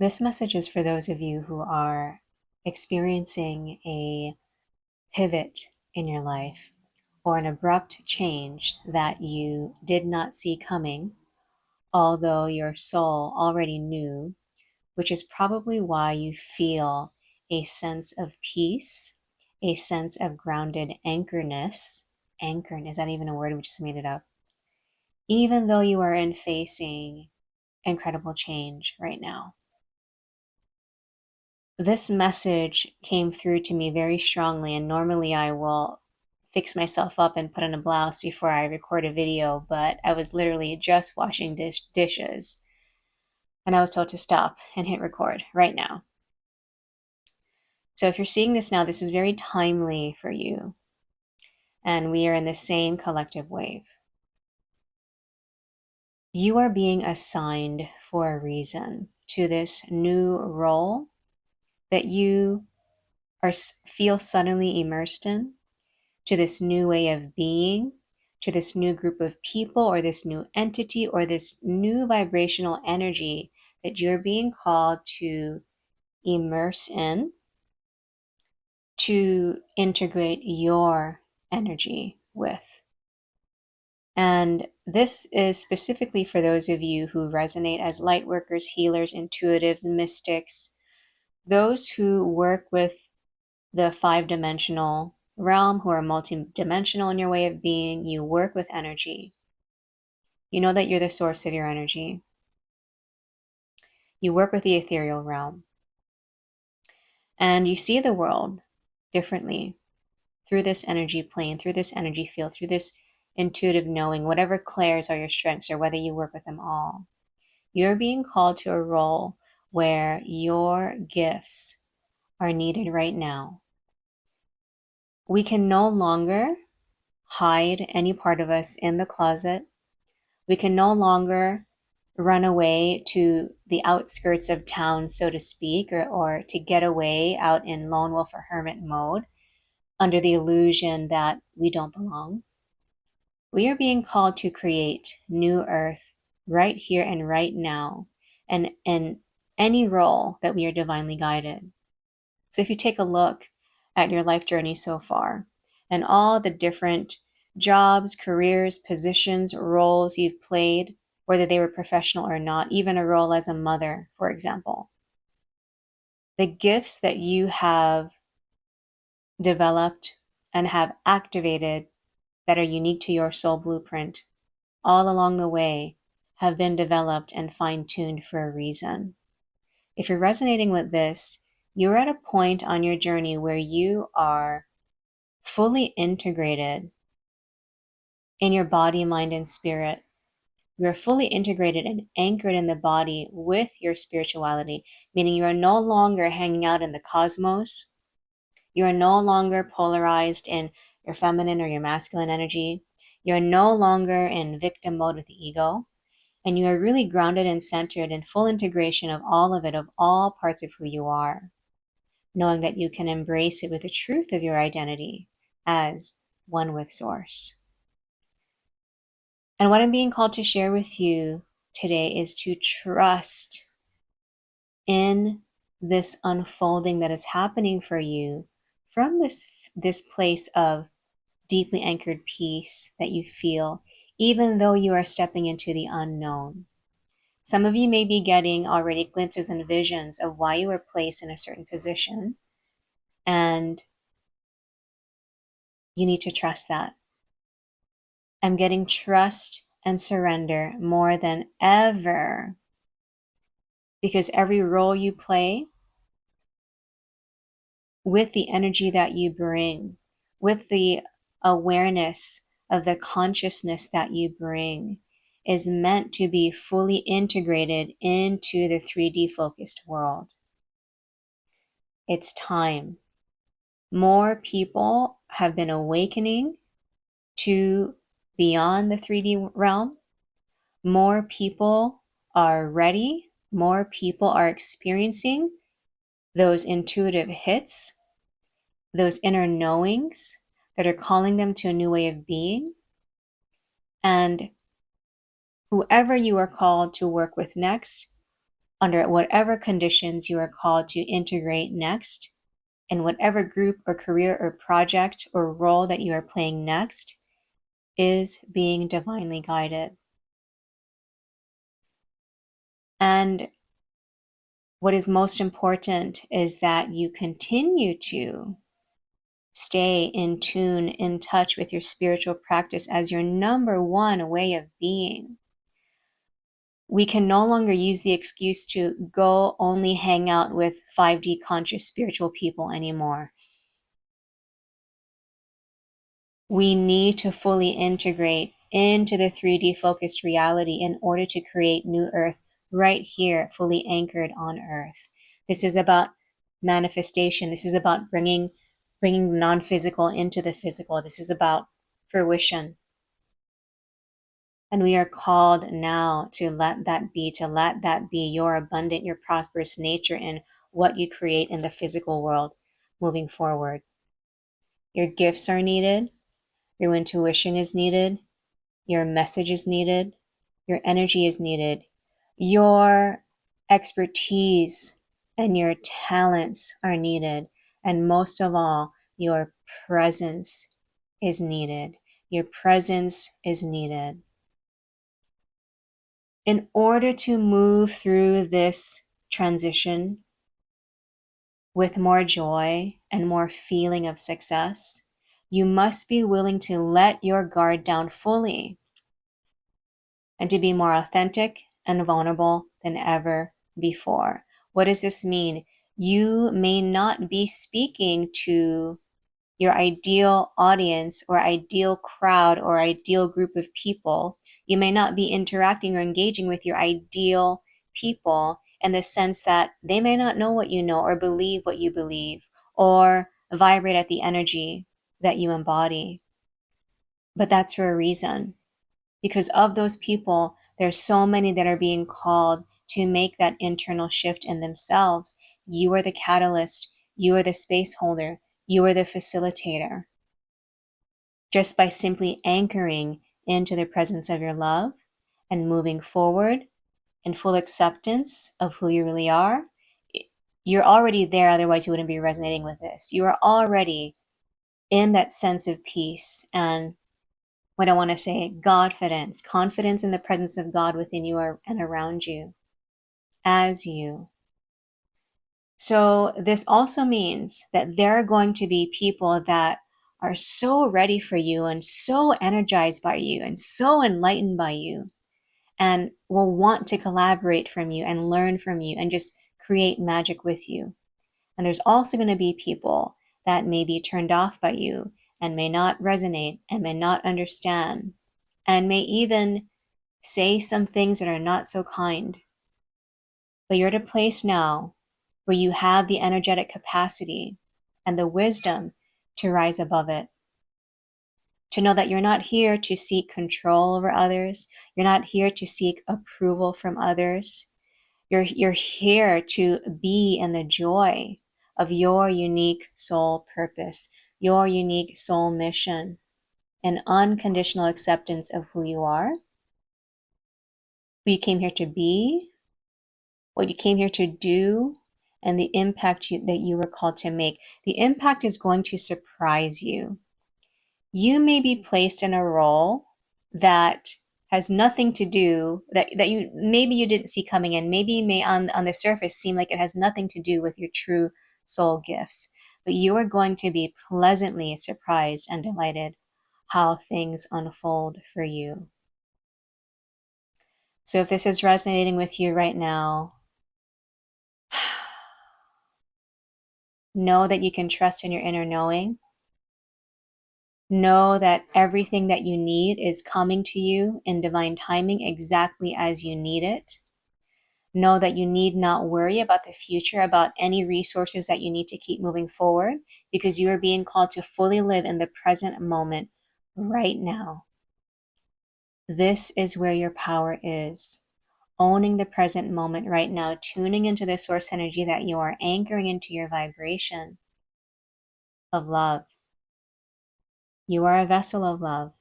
This message is for those of you who are experiencing a pivot in your life or an abrupt change that you did not see coming, although your soul already knew, which is probably why you feel a sense of peace, a sense of grounded anchorness. Anchor, is that even a word? We just made it up. Even though you are facing incredible change right now. This message came through to me very strongly, and normally I will fix myself up and put on a blouse before I record a video, but I was literally just washing dishes and I was told to stop and hit record right now. So if you're seeing this now, this is very timely for you, and we are in the same collective wave. You are being assigned for a reason to this new role that you feel suddenly immersed in, to this new way of being, to this new group of people or this new entity or this new vibrational energy that you're being called to immerse in, to integrate your energy with. And this is specifically for those of you who resonate as light workers, healers, intuitives, mystics, those who work with the 5-dimensional realm, who are multi-dimensional in your way of being. You work with energy. You know that you're the source of your energy. You work with the ethereal realm. And you see the world differently through this energy plane, through this energy field, through this intuitive knowing, whatever clairs are your strengths or whether you work with them all. You're being called to a role where your gifts are needed right now. We can no longer hide any part of us in the closet. We can no longer run away to the outskirts of town, so to speak, or to get away out in lone wolf or hermit mode under the illusion that we don't belong. We are being called to create new earth right here and right now, and in any role that we are divinely guided. So if you take a look at your life journey so far and all the different jobs, careers, positions, roles you've played, whether they were professional or not, even a role as a mother, for example, the gifts that you have developed and have activated that are unique to your soul blueprint all along the way have been developed and fine-tuned for a reason. If you're resonating with this, you're at a point on your journey where you are fully integrated in your body, mind, and spirit. You're fully integrated and anchored in the body with your spirituality, meaning you are no longer hanging out in the cosmos. You are no longer polarized in your feminine or your masculine energy. You are no longer in victim mode with the ego. And you are really grounded and centered in full integration of all of it, of all parts of who you are, knowing that you can embrace it with the truth of your identity as one with Source. And what I'm being called to share with you today is to trust in this unfolding that is happening for you from this place of deeply anchored peace that you feel, even though you are stepping into the unknown. Some of you may be getting already glimpses and visions of why you were placed in a certain position, and you need to trust that. I'm getting trust and surrender more than ever, because every role you play, with the energy that you bring, with the awareness of the consciousness that you bring, is meant to be fully integrated into the 3D focused world. It's time. More people have been awakening to beyond the 3D realm. More people are ready. More people are experiencing those intuitive hits, those inner knowings that are calling them to a new way of being. And whoever you are called to work with next, under whatever conditions you are called to integrate next, in whatever group or career or project or role that you are playing next, is being divinely guided. And what is most important is that you continue to stay in tune, in touch with your spiritual practice as your number one way of being. We can no longer use the excuse to go only hang out with 5D conscious spiritual people anymore. We need to fully integrate into the 3D focused reality in order to create new earth right here, fully anchored on earth. This is about manifestation. This is about bringing non-physical into the physical. This is about fruition. And we are called now to let that be your abundant, your prosperous nature in what you create in the physical world moving forward. Your gifts are needed. Your intuition is needed. Your message is needed. Your energy is needed. Your expertise and your talents are needed. And most of all, your presence is needed. Your presence is needed. In order to move through this transition with more joy and more feeling of success, you must be willing to let your guard down fully and to be more authentic and vulnerable than ever before. What does this mean? You may not be speaking to your ideal audience or ideal crowd or ideal group of people. You may not be interacting or engaging with your ideal people in the sense that they may not know what you know or believe what you believe or vibrate at the energy that you embody. But that's for a reason. Because of those people, there's so many that are being called to make that internal shift in themselves. You are the catalyst. You are the space holder. You are the facilitator. Just by simply anchoring into the presence of your love and moving forward in full acceptance of who you really are, you're already there. Otherwise, you wouldn't be resonating with this. You are already in that sense of peace and what I want to say, Godfidence, confidence in the presence of God within you and around you, as you. So this also means that there are going to be people that are so ready for you and so energized by you and so enlightened by you and will want to collaborate from you and learn from you and just create magic with you. And there's also going to be people that may be turned off by you and may not resonate and may not understand and may even say some things that are not so kind. But you're at a place now where you have the energetic capacity and the wisdom to rise above it. To know that you're not here to seek control over others. You're not here to seek approval from others. You're here to be in the joy of your unique soul purpose, your unique soul mission, and unconditional acceptance of who you are, who you came here to be, what you came here to do, and the impact that you were called to make. The impact is going to surprise you. You may be placed in a role that has nothing to do, that you maybe you didn't see coming in. Maybe it may on the surface seem like it has nothing to do with your true soul gifts. But you are going to be pleasantly surprised and delighted how things unfold for you. So if this is resonating with you right now, know that you can trust in your inner knowing. Know that everything that you need is coming to you in divine timing exactly as you need it. Know that you need not worry about the future, about any resources that you need to keep moving forward, because you are being called to fully live in the present moment right now. This is where your power is. Owning the present moment right now, tuning into the source energy that you are, anchoring into your vibration of love. You are a vessel of love.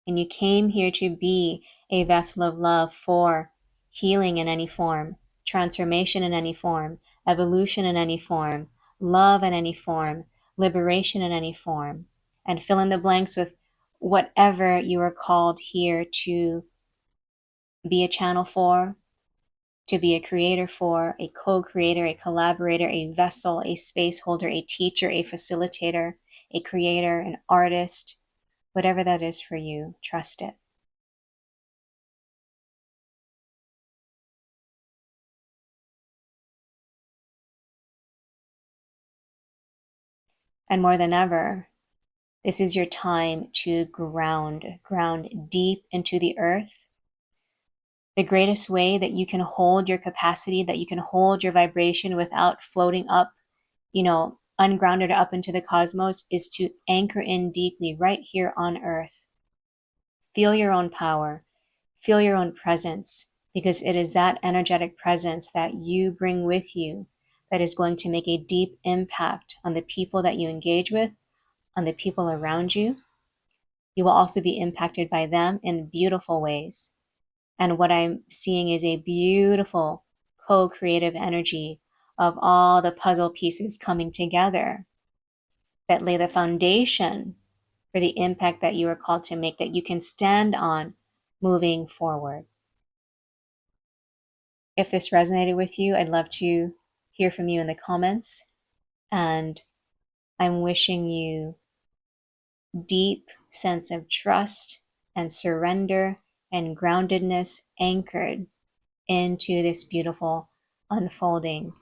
And you came here to be a vessel of love for healing in any form, transformation in any form, evolution in any form, love in any form, liberation in any form, and fill in the blanks with whatever you are called here to be a channel for, to be a creator for, a co-creator, a collaborator, a vessel, a space holder, a teacher, a facilitator, a creator, an artist, whatever that is for you, trust it. And more than ever, this is your time to ground deep into the earth. The greatest way that you can hold your capacity, that you can hold your vibration without floating up, ungrounded up into the cosmos, is to anchor in deeply right here on earth. Feel your own power, feel your own presence, because it is that energetic presence that you bring with you that is going to make a deep impact on the people that you engage with, on the people around you. You will also be impacted by them in beautiful ways. And what I'm seeing is a beautiful co-creative energy of all the puzzle pieces coming together that lay the foundation for the impact that you are called to make, that you can stand on moving forward. If this resonated with you, I'd love to hear from you in the comments. And I'm wishing you deep sense of trust and surrender and groundedness anchored into this beautiful unfolding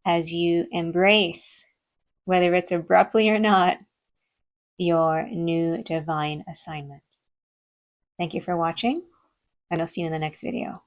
as you embrace, whether it's abruptly or not, your new divine assignment. Thank you for watching, and I'll see you in the next video.